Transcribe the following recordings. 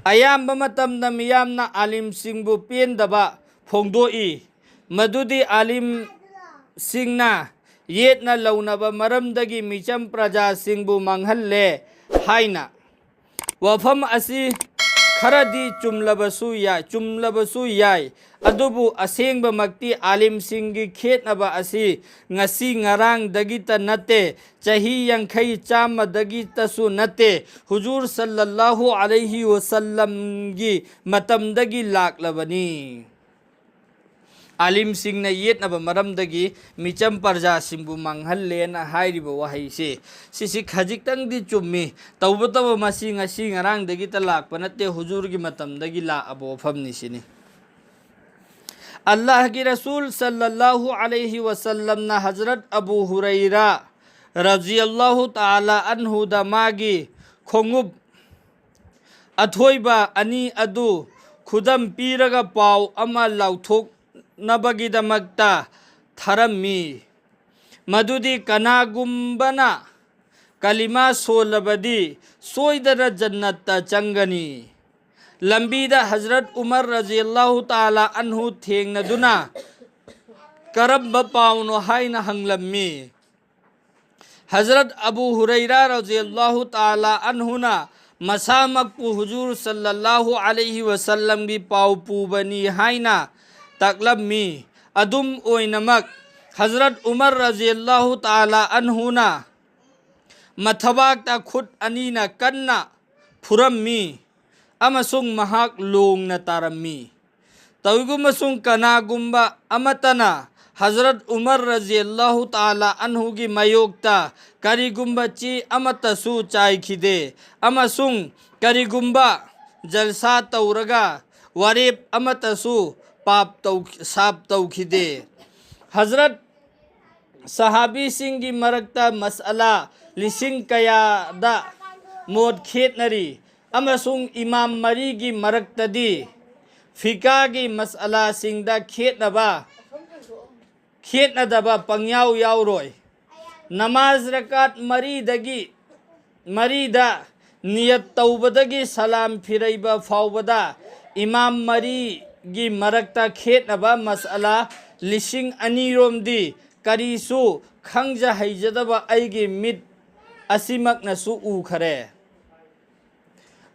ayamba matamda miyamna alim singbu pendaba phongdoi madudi alim singna yetna launaba maramdagi micham praja singbu manghalle haina wafam asi kharadi chumlabasu yai adubu asengba makti alim singi khetnaba asi ngasi ngarang dagita nate chahi yankhai chama dagita su nate huzur sallallahu alaihi wasallam gi matam dagi laklabani alim sing na yet na maram dagi micham parja simbu manghalle na hairiba wahai se sisi khajik tang di chummi tawba masi ngasi ngarang dagi talak panate huzur gi matam dagi la abo famni sini Allah ki Rasul sallallahu alaihi wasallam na Hazrat Abu Huraira radhiyallahu ta'ala anhu da magi khongub athoiba ani adu khudam piraga pau ama lauthok nabagidamagta tharammi madudi kanagumbana kalima solabadi soidara jannatta changani lambida Hazrat Umar radhiyallahu ta'ala anhu thengna duna karamba pauno haina hanglammi Hazrat Abu Huraira radhiyallahu ta'ala anhuna masamakpu huzur sallallahu alaihi wasallam bi pau pubani haina taklammi adum oinamak Hazrat Umar radhiyallahu ta'ala anhuna mathabak ta khut anina kanna phurammi amasung mahak long na tarammi tawigumasung kanagumba amatana Hazrat Umar radhiyallahu ta'ala anhu gi mayokta karigumba chi amata su chai khide amasung karigumba jalsa tauraga warip amata su pap tau sap tau khide Hazrat sahabi singi Markta Masla lising kaya da mod khetnari amasung Imam⁴gi Markta di fikagi masala singda khetnadaba pangyaw yawroy namaz rakat marida niyat taubadagi salam firaiba fawbada Imam⁴gi Markta khetnaba masala lising aniromdi karisu khangja haijadaba aigi mit asimak nasu ukhare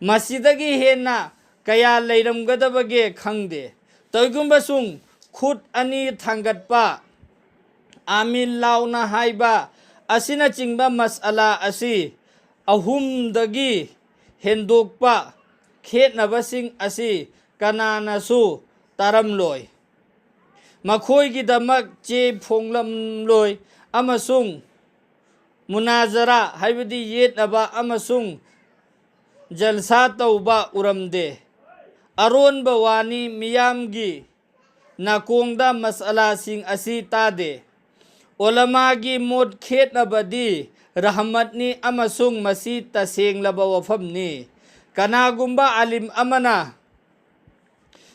masidagi hena kaya leiramgadabage khangde toigumbasung khut ani thangatpa amil launa haiba asina chingba masala asi ahumdagi hendokpa khetnabasing asi kananasu taramloi makhoigi damak che phonglamloi amasung munazara haibadi yetnaba amasung jalsa tauba uramde aron bawani miyamgi nakongda masala sing asi tade olamagi mod khetnabadi rahmatni amasung masi taseng laba wafamni kanagumba alim amana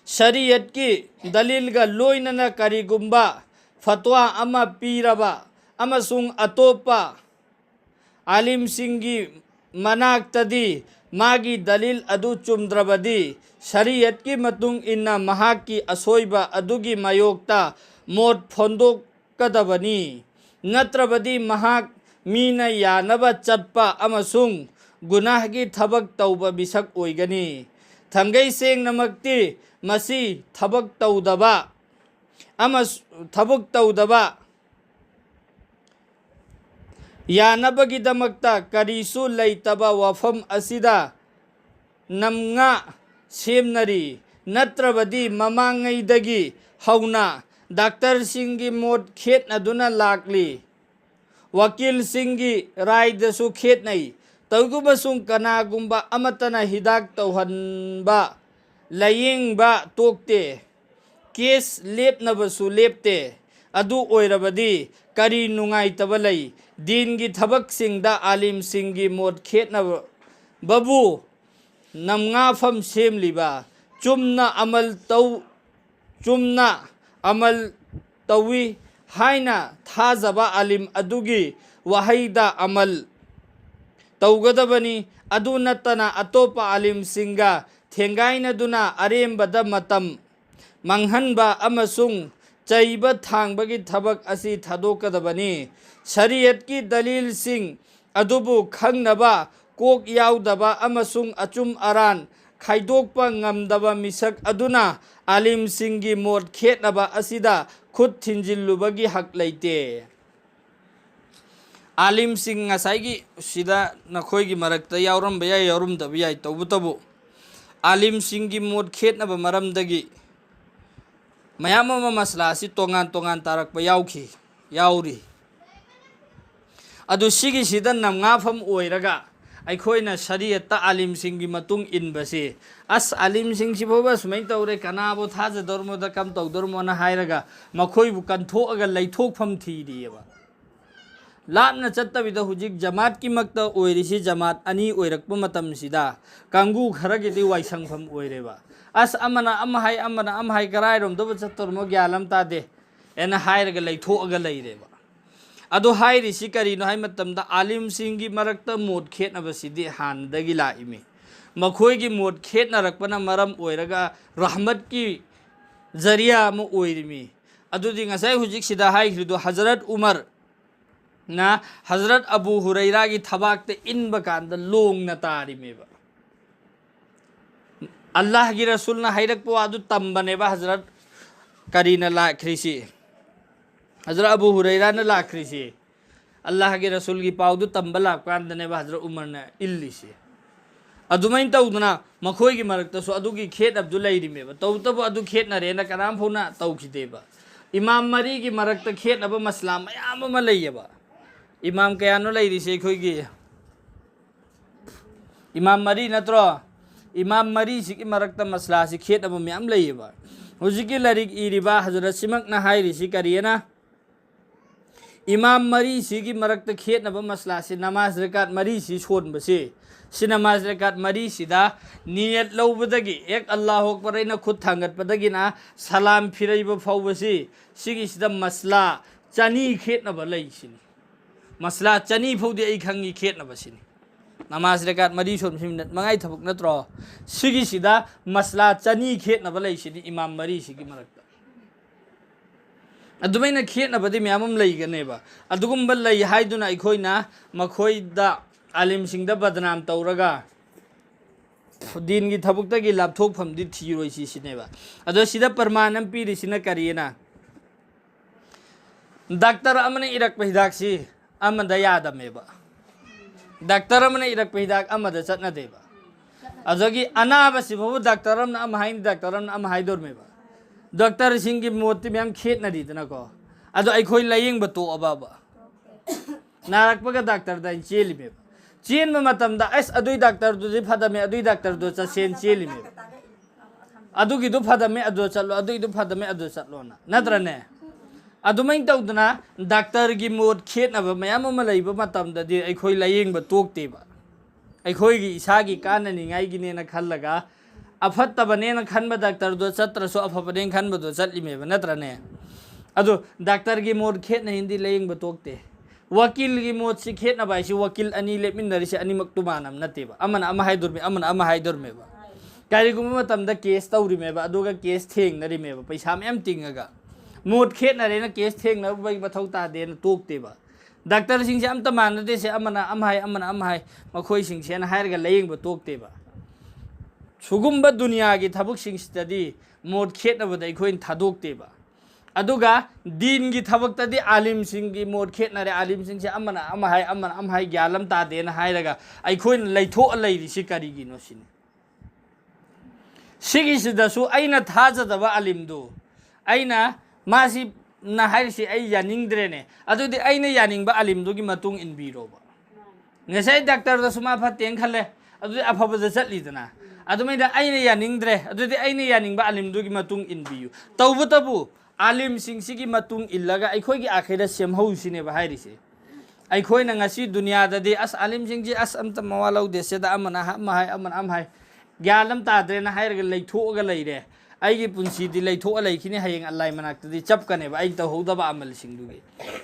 shariat ki dalil ga loinana karigumba fatwa ama piraba amasung atopa alim singi manaktadi magi dalil adu chumdrabadi shariat ki matung inna mahaki asoiba adugi mayokta mod phondok kadabani natrabadi mahak mina yanaba chatpa amasung gunahgi thabak tauba bisak oigani thangai seng namakti masi thabak taudaba yanabagi damakta karisu leitaba wafam asida namnga semnari natrabadi mamangaidagi hauna doctor singi mod khetnaduna lakli wakil singi raidasu khetnai tawgubasung kanagumba amatana hidak tauhanba layingba tokte kes lepnabasu lepte adu oirabadi kari nungai tabalai dingi thabak singda alim singi mod khetna babu namnga fam semliba chumna amal tawi haina thazaba alim adugi wahaida amal taugadabani adu natana atopa alim singa थेंगाइनदुना अरेंबदा मतम मंगहनबा अमसुंग चैबा थांगबगी थबक असि थादोकदबनी शरीयत की दलील Singh अदुबु खंगनबा Coke याउदबा अमसुंग अचुम Aran खाइदोकपा ngamदबा मिसक अदुना आलिम सिंह मोट खेतनबा असिदा खुद थिंजिल्लुबगी हक लेते आलिम सिंह ngसाइगी सिदा नखोइगी मरक्ता यावरम बया यावरम दबया तबु आलिम सिंह की मोट खेतनबा मरमदगी मयाम मसला से तोंगान तोंगान तारक याउखी याउरी अदु सिगी सिदा नमगाफम ओइरगा अखोइना शरीयत आलिम सिंह की मतुंग इनबसे अस आलिम सिंह सिबोबा सुमै तौरे कनाबो थाजदोरमोदा कम तौदोरमोना हाइरगा मखोइबु कन्थोअगा लैथोकफम थीरियबा लापना चत्तबिदा हुजिक जमात की मक्ता ओइरिसि जमात अनि ओइरकपो मतमसिदा कांगू खरगिदि वाइसंगफम ओइरेबा अस अमना अमहाई कराइरोम दब चत्तोरमो ग्यालम तादे एना हाइरगा लैथोअगा लैरेबा अदो हाइरिसि करिनो हाइ मतमदा आलिम सिंह की मरक्ता मोट खेतनबसिदि हानदगी लाइमे मखोइगी मोट खेतनरकपना मरम ओइरगा रहमत की जरिया म ओइरिमी अदुदि ngसाइ हुजिक सिदा हाइखिदो हजरत उमर ना हजरत अबू हुरैरा की थबाकते इनब कांदा लोंगना तारिमेबा अल्लाह की रसूल ना हाइरकपो अदु तंबनेबा हजरत करीना लाख्रिसी हजरत अबू हुरैरा ने लाख्रिसी अल्लाह के रसूल की पाउदु तंबा लाकांदनेबा हजरत उमर ने इल्लिसी अदुमैन तौदना मखोइगी मरक्तसु अदुगी खेत अब्दुल लैरिमेबा तौतबो अदु खेत नरेना कनाम फोना तौखिदेबा इमाम मरी की मरक्त खेत नब मसला मयाम म लैयबा इमाम कयानो लैरिसे खोइगी इमाम मरी नत्रो इमाम मरी सिकी मरक्ता मसला सि खेत अब म्याम लैयबा हुजिकी लरिक इरिबा हजरत सिमक ना हाइरिसि करियना इमाम मरी सिकी मरक्ता खेत नब मसला सि नमाज रकात मरी सि सोनबसे सि नमाज रकात मरी सिदा नियत लौबदगी एक अल्लाह अकबर इन खुद थांगतपदगी ना सलाम फिरैबा फाउबसि सिगी सिदा मसला चनी खेत नब लैसिनि मसला चनी फौदी ऐ खंगी खेत नबसिनि नमाज रकात मरी सोम मिनट मंगाई थबक नत्रो सिगी सिदा मसला चनी खेत नब लैसिनि इमाम मरी सिगी मरक्ता अदुमैना खेत नबदि म्यामम लैगनेबा अदुगुम्बा लै हाइदुना ऐखोइना मखोइदा आलिम सिंहदा बदनाम तौरगा दिन की थबुक्तगी लापथोकफमदि थिरोइसि सिनेबा अदो सिदा परमानम पिरिसिना करियना डॉक्टर अमने इरक हिदाकसी अमदा यादमेबा डॉक्टर अमने इरक हिदाक अमदा चटनदेबा अदोगी अनाबसिबो डॉक्टर अमना अमहाइन डॉक्टर अमना अमहाइदोरमेबा डॉक्टर सिंह की मोति म्याम खेतनदीदनको अदो ऐखोइ लायेंग बतो अबाबा नारकपगा डॉक्टर दा चेलिमेबा चेन मतमदा एस अदुई डॉक्टर दुजी फदमे अदुई डॉक्टर दो चसेन चेलिमे अदुगी दु फदमे अदु चलो अदुई दु फदमे अदु चलो ना नत्रने अदुमैन तौदना डॉक्टर की मोट खेतनब मयाम अमा लैबा मतमददि ऐखोइ लायेंग ब तोक्तेबा ऐखोइगी इसागी काननिङाइगिनेना खल्लगा अफत्तबनेना खनबा डॉक्टर दो चत्रसो अफबनेन खनबा दो चलिमेबा नत्रने अदु डॉक्टर की मोट खेतना हिंदी लायेंग ब तोक्ते वकील की मोट से खेतना बाइसी वकील अनि लेमिनरिसे अनिमक तुमानम नतेबा अमन अमा हाइदुरमे अमन अमा हाइदुरमेबा कारिगुम मतमदा केस तौरिमेबा अदुगा केस थेंगनरिमेबा पैसा मयाम तिंगगा मोट खेतनरेना केस थेंगनबा मथौ तादेना तोक्तेबा डॉक्टर सिंह से अमत मानदेसे अमना अमहाय मखोइ सिंहसेना हाइरगा लायेंगबा तोक्तेबा सुगुम्बा दुनिया की थबुक सिंहसिददि मोट खेतनबदा ऐखोइन थादोक्तेबा अदुगा दीन की थबक्तदि आलिम सिंह की मोट खेतनरे आलिम सिंह से अमना अमहाय ग्यालम तादेना हाइरगा ऐखोइन लैथो लैरिसि करिगिनो सिनि सिगिसिदसु ऐना थाजदबा आलिमदु ऐना मासी ना हाइरिसि ऐ यानिंगद्रेने अदुदि ऐना यानिंगबा आलिमदुगी मतुंग इनबिरोबा ngasai doctor da suma phaten khale adu afaba da chatlidana adumai da aina yaningle adudi aina yaningba alim du gi matung inbiu tawbu tabu alim sing sigi matung illaga aikhoi gi akhira semhau sine ba hairi se aikhoi na ngasi dunia da de as alim sing ji as amta mawalau de se da amana ma hai aman am hai gyalam ta dre na hair ga leitho ga leire ꯑꯩꯒꯤ ꯄꯨꯟꯁꯤꯗꯤ ꯂꯩꯊꯣꯛꯑ ꯂꯩꯈꯤꯅꯤ ꯍꯌꯦꯡ ꯑꯜꯂꯥꯍ ꯃꯅꯥꯛꯇꯗꯤ ꯆꯞꯀꯅꯦꯕ ꯑꯩ ꯇꯧꯍꯧꯗꯕ ꯑꯃꯜꯁꯤꯡꯗꯨꯒꯤ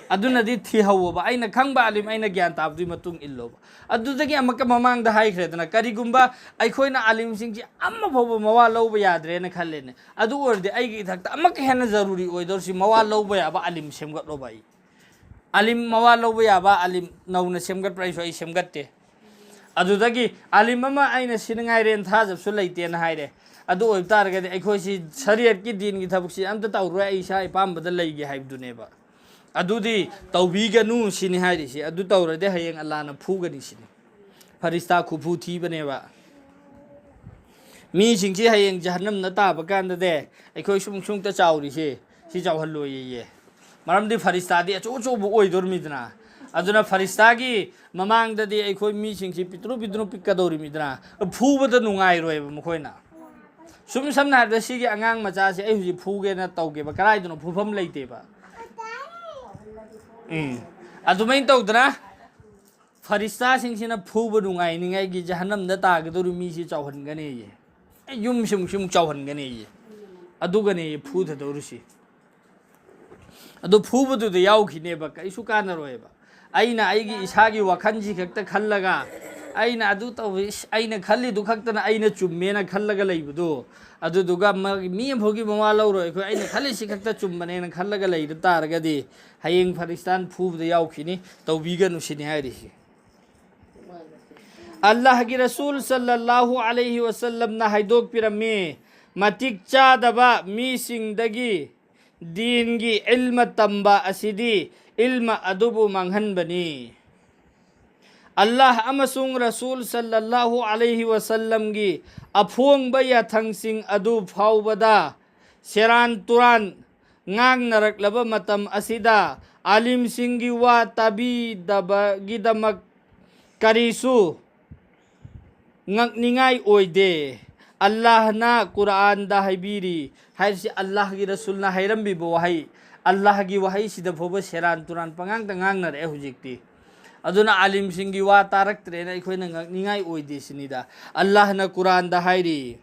ꯑꯗꯨꯅꯗꯤ ꯊꯤꯍꯧꯕ ꯑꯩꯅ ꯈꯪꯕ ꯑꯂꯤꯝ ꯑꯩꯅ ꯒ꯭ꯌꯥꯟ ꯇꯥꯕꯗꯨꯒꯤ ꯃꯇꯨꯡ ꯏꯜꯂꯣꯕ ꯑꯗꯨꯗꯒꯤ ꯑꯃꯛꯀ ꯃꯃꯥꯡꯗ ꯍꯥꯏꯈ꯭ꯔꯦꯗꯅ ꯀꯔꯤꯒꯨꯝꯕ ꯑꯩꯈꯣꯏꯅ ꯑꯂꯤꯝꯁꯤꯡꯁꯤ ꯑꯃ ꯐꯥꯎꯕ ꯃꯋꯥ ꯂꯧꯕ ꯌꯥꯗ꯭ꯔꯦꯅ ꯈꯜꯂꯦꯅꯦ ꯑꯗꯨ ꯑꯣꯏꯔꯗꯤ ꯑꯩꯒꯤ ꯏꯊꯛꯇ ꯑꯃꯛꯀ ꯍꯦꯟꯅ ꯖꯔꯨꯔꯤ ꯑꯣꯏꯗꯧꯔꯤꯁꯤ ꯃꯋꯥ ꯂꯧꯕ ꯌꯥꯕ ꯑꯂꯤꯝ ꯁꯦꯝꯒꯠꯂꯣꯕ ꯑꯩ ꯑꯂꯤꯝ ꯃꯋꯥ ꯂꯧꯕ ꯌꯥꯕ ꯑꯂꯤꯝ ꯅꯧꯅ ꯁꯦꯝꯒꯠꯄ꯭ꯔꯥ ꯑꯩ ꯁꯦꯝꯒꯠꯇꯦ ꯑꯗꯨꯗꯒꯤ ꯑꯂꯤꯝ ꯑꯃ ꯑꯩꯅ ꯁꯤꯅꯉꯥꯏꯔꯦꯅ ꯊꯥꯖꯕꯁꯨ ꯂꯩꯇꯦꯅ ꯍꯥꯏꯔꯦ ꯑꯗꯨ ꯑꯣꯏꯕ ꯇꯥꯔꯒꯗꯤ ꯑꯩꯈꯣꯏꯁꯤ ꯁꯔꯤꯌꯠꯀꯤ ꯗꯤꯟꯒꯤ ꯊꯕꯛꯁꯤ ꯑꯝꯇ ꯇꯧꯔꯣꯏ ꯑꯩ ꯏꯁꯥ ꯏꯄꯥꯝꯕꯗ ꯂꯩꯒꯦ ꯍꯥꯏꯕꯗꯨꯅꯦꯕ ꯑꯗꯨꯗꯤ ꯇꯧꯕꯤꯒꯅꯨ ꯁꯤꯅꯤ ꯍꯥꯏꯔꯤꯁꯤ ꯑꯗꯨ ꯇꯧꯔꯗꯤ ꯍꯌꯦꯡ ꯑꯜꯂꯥꯍꯅ ꯐꯨꯒꯅꯤ ꯁꯤꯅꯤ ꯐꯔꯤꯁꯇꯥ ꯈꯨꯐꯨ ꯊꯤꯕꯅꯦꯕ ꯃꯤꯁꯤꯡꯁꯤ ꯍꯌꯦꯡ ꯖꯍꯟꯅꯝꯅ ꯇꯥꯕ ꯀꯥꯟꯗꯗꯤ ꯑꯩꯈꯣꯏ ꯁꯨꯡꯇ ꯆꯥꯎꯔꯤꯁꯤ ꯁꯤ ꯆꯥꯎꯍꯜꯂꯣꯏꯌꯦ ꯃꯔꯝꯗꯤ ꯐꯔꯤꯁꯇꯥꯗꯤ ꯑꯆꯧ ꯑꯆꯧꯕ ꯑꯣꯏꯗꯣꯔꯤꯃꯤꯗꯅ ꯑꯗꯨꯅ ꯐꯔꯤꯁꯇꯥꯒꯤ ꯃꯃꯥꯡꯗꯗꯤ ꯑꯩꯈꯣꯏ ꯃꯤꯁꯤꯡꯁꯤ ꯄꯤꯇ꯭ꯔꯨ ꯄꯤꯛꯀꯗꯧꯔꯤꯃꯤꯗꯅ ꯐꯨꯕꯗ ꯅꯨꯡꯉꯥꯏꯔꯣꯏꯕ ꯃꯈꯣꯏꯅ ꯁꯨꯝ ꯁꯝꯅ ꯍꯥꯏꯔꯕꯗ ꯁꯤꯒꯤ ꯑꯉꯥꯡ ꯃꯆꯥꯁꯦ ꯑꯩ ꯍꯧꯖꯤꯛ ꯐꯨꯒꯦꯅ ꯇꯧꯒꯦꯕ ꯀꯗꯥꯏꯗꯅꯣ ꯐꯨꯐꯝ ꯂꯩꯇꯦꯕ ꯑꯗꯨꯃꯥꯏꯅ ꯇꯧꯗꯅ ꯐꯔꯤꯁꯇꯥꯁꯤꯡꯁꯤꯅ ꯐꯨꯕ ꯅꯨꯡꯉꯥꯏꯅꯤꯉꯥꯏꯒꯤ ꯖꯍꯟꯅꯝꯗ ꯇꯥꯒꯗꯧꯔꯤ ꯃꯤꯁꯤ ꯆꯥꯎꯍꯟꯒꯅꯤꯌꯦ ꯌꯨꯝꯁꯤꯃꯨꯛ ꯆꯥꯎꯍꯟꯒꯅꯤꯌꯦ ꯑꯗꯨꯒꯅꯦ ꯐꯨꯊꯗꯧꯔꯤꯁꯤ ꯑꯗꯨ ꯐꯨꯕꯗꯨꯗ ꯌꯥꯎꯈꯤꯅꯦꯕ ꯀꯩꯁꯨ ꯀꯥꯟꯅꯔꯣꯏꯕ ꯑꯩꯅ ꯑꯩꯒꯤ ꯏꯁꯥꯒꯤ ꯋꯥꯈꯜꯁꯤ ꯈꯛꯇ ꯈꯜꯂꯒ ꯑꯩꯅ ꯑꯗꯨ ꯇꯧꯋꯤ ꯑꯩꯅ ꯈꯜꯂꯤꯗꯨ ꯈꯛꯇꯅ ꯑꯩꯅ ꯆꯨꯝꯃꯦꯅ ꯈꯜꯂꯒ ꯂꯩꯕꯗꯣ ꯑꯗꯨꯗꯨꯒ ꯃꯤ ꯑꯃꯐꯥꯎꯒꯤ ꯃꯋꯥ ꯂꯧꯔꯣꯏ ꯑꯩꯈꯣꯏ ꯑꯩꯅ ꯈꯜꯂꯤꯁꯤ ꯈꯛꯇ ꯆꯨꯝꯕꯅꯦꯅ ꯈꯜꯂꯒ ꯂꯩꯕ ꯇꯥꯔꯒꯗꯤ ꯍꯌꯦꯡ ꯐꯔꯤꯁꯇꯥꯟ ꯐꯨꯕꯗ ꯌꯥꯎꯈꯤꯅꯤ ꯇꯧꯕꯤꯒꯅꯨ ꯁꯤꯅꯤ ꯍꯥꯏꯔꯤꯁꯤ ꯑꯜꯂꯥꯍꯒꯤ ꯔꯁꯨꯜ ꯁꯜꯂꯜꯂꯥꯍु ꯑꯂꯩꯍꯤ ꯋꯁꯜꯂꯝꯅ ꯍꯥꯏꯗꯣꯛꯄꯤꯔꯝꯃꯤ ꯃꯇꯤꯛ ꯆꯥꯗꯕ ꯃꯤꯁꯤꯡꯗꯒꯤ ꯗꯤꯟꯒꯤ ꯏꯜꯃ ꯇꯝꯕ ꯑꯁꯤꯗꯤ ꯏꯜꯃ ꯑꯗꯨꯕꯨ ꯃꯥꯡꯍꯟꯕꯅꯤ ꯑꯜꯂꯥꯍ ꯑꯃꯁꯨꯡ ꯔꯁꯨꯜ ꯁꯜꯂꯜꯂꯥꯍु ꯑꯂꯩꯍꯤ ꯋꯁꯜꯂꯝꯒꯤ ꯑꯐꯣꯡꯕ ꯌꯥꯊꯪꯁꯤꯡ ꯑꯗꯨ ꯐꯥꯎꯕꯗ ꯁꯦꯔꯥꯟ ꯇꯨꯔꯥꯟ ꯉꯥꯡꯅꯔꯛꯂꯕ ꯃꯇꯝ ꯑꯁꯤꯗ ꯑꯂꯤꯝꯁꯤꯡꯒꯤ ꯋꯥ ꯇꯥꯕꯤꯗꯕꯒꯤꯗꯃꯛ ꯀꯔꯤꯁꯨ ꯉꯛꯅꯤꯡꯉꯥꯏ ꯑꯣꯏꯗꯦ ꯑꯜꯂꯥꯍꯅ ꯀꯨꯔꯥꯟꯗ ꯍꯥꯏꯕꯤꯔꯤ ꯍꯥꯏꯔꯤꯁꯤ ꯑꯜꯂꯥꯍꯒꯤ ꯔꯁꯨꯜꯅ ꯍꯥꯏꯔꯝꯕꯤꯕ ꯋꯥꯍꯩ ꯑꯜꯂꯥꯍꯒꯤ ꯋꯥꯍꯩꯁꯤꯗ ꯐꯥꯎꯕ ꯁꯦꯔꯥꯟ ꯇꯨꯔꯥꯟ ꯄꯉꯥꯡꯗ ꯉꯥꯡꯅꯔꯛꯑꯦ ꯍꯧꯖꯤꯛꯇꯤ ꯑꯗꯨꯅ ꯑꯂꯤꯝꯁꯤꯡꯒꯤ ꯋꯥ ꯇꯥꯔꯛꯇ꯭ꯔꯦꯅ ꯑꯩꯈꯣꯏꯅ ꯉꯛꯅꯤꯡꯉꯥꯏ ꯑꯣꯏꯗꯦ ꯁꯤꯅꯤꯗ ꯑꯜꯂꯥꯍꯅ ꯀꯨꯔꯥꯟꯗ ꯍꯥꯏꯔꯤ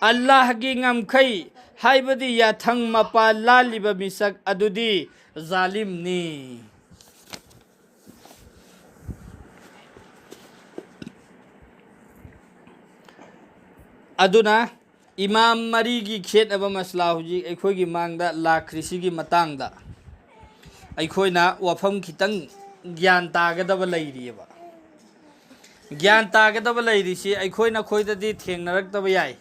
ꯑꯜꯂꯥꯍꯒꯤ ꯉꯝꯈꯩ ꯍꯥꯏꯕꯗꯤ ꯌꯥꯊꯪ ꯃꯄꯥ ꯂꯥꯜꯂꯤꯕ ꯃꯤꯁꯛ ꯑꯗꯨꯗꯤ ꯖꯥꯂꯤꯝꯅꯤ ꯑꯗꯨꯅ ꯏꯃꯥꯝ ꯃꯔꯤꯒꯤ ꯈꯦꯠꯅꯕ ꯃꯁꯂꯥ ꯍꯧꯖꯤꯛ ꯑꯩꯈꯣꯏꯒꯤ ꯃꯥꯡꯗ ꯂꯥꯛꯈ꯭ꯔꯤꯁꯤꯒꯤ ꯃꯇꯥꯡꯗ ꯑꯩꯈꯣꯏꯅ ꯋꯥꯐꯝ ꯈꯤꯇꯪ ꯒ꯭ꯌꯥꯟ ꯇꯥꯒꯗꯕ ꯂꯩꯔꯤꯑꯕ ꯒ꯭ꯌꯥꯟ ꯇꯥꯒꯗꯕ ꯂꯩꯔꯤꯁꯤ ꯑꯩꯈꯣꯏꯅ ꯑꯩꯈꯣꯏꯗꯗꯤ ꯊꯦꯡꯅꯔꯛꯇꯕ ꯌꯥꯏ